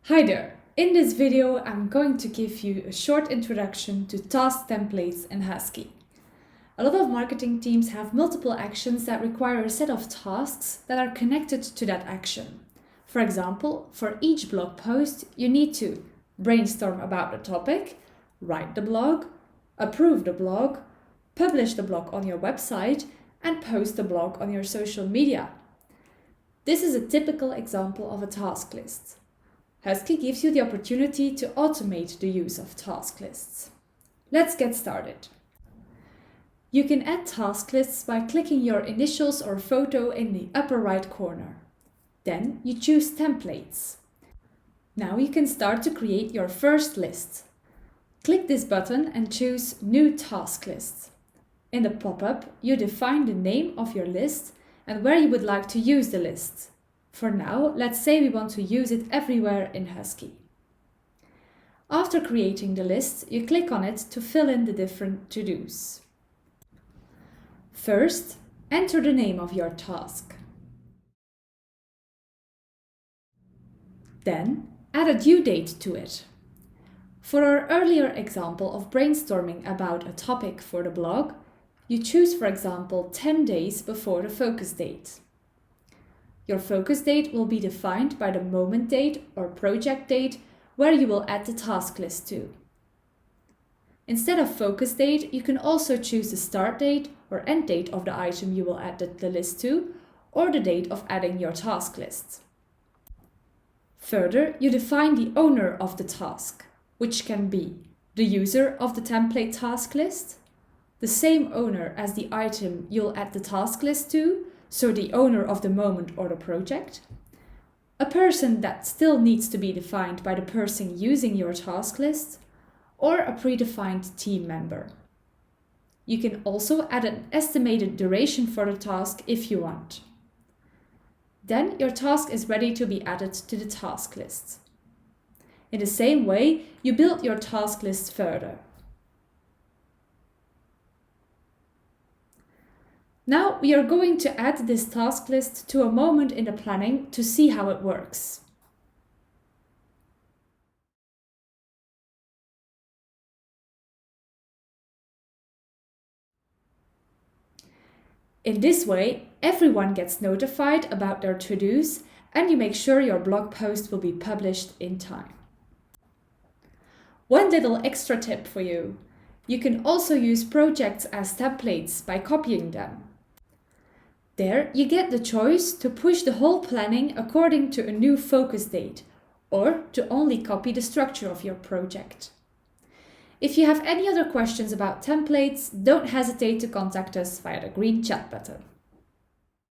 Hi there! In this video, I'm going to give you a short introduction to task templates in Husky. A lot of marketing teams have multiple actions that require a set of tasks that are connected to that action. For example, for each blog post, you need to brainstorm about the topic, write the blog, approve the blog, publish the blog on your website, and post the blog on your social media. This is a typical example of a task list. Husky gives you the opportunity to automate the use of task lists. Let's get started. You can add task lists by clicking your initials or photo in the upper right corner. Then you choose Templates. Now you can start to create your first list. Click this button and choose New Task List. In the pop-up, you define the name of your list and where you would like to use the list. For now, let's say we want to use it everywhere in Husky. After creating the list, you click on it to fill in the different to-dos. First, enter the name of your task. Then, add a due date to it. For our earlier example of brainstorming about a topic for the blog, you choose, for example, 10 days before the focus date. Your focus date will be defined by the moment date or project date where you will add the task list to. Instead of focus date, you can also choose the start date or end date of the item you will add the list to, or the date of adding your task list. Further, you define the owner of the task, which can be the user of the template task list, the same owner as the item you'll add the task list to, so the owner of the moment or the project, a person that still needs to be defined by the person using your task list, or a predefined team member. You can also add an estimated duration for the task if you want. Then your task is ready to be added to the task list. In the same way, you build your task list further. Now we are going to add this task list to a moment in the planning to see how it works. In this way, everyone gets notified about their to-dos and you make sure your blog post will be published in time. One little extra tip for you. You can also use projects as templates by copying them. There, you get the choice to push the whole planning according to a new focus date, or to only copy the structure of your project. If you have any other questions about templates, don't hesitate to contact us via the green chat button.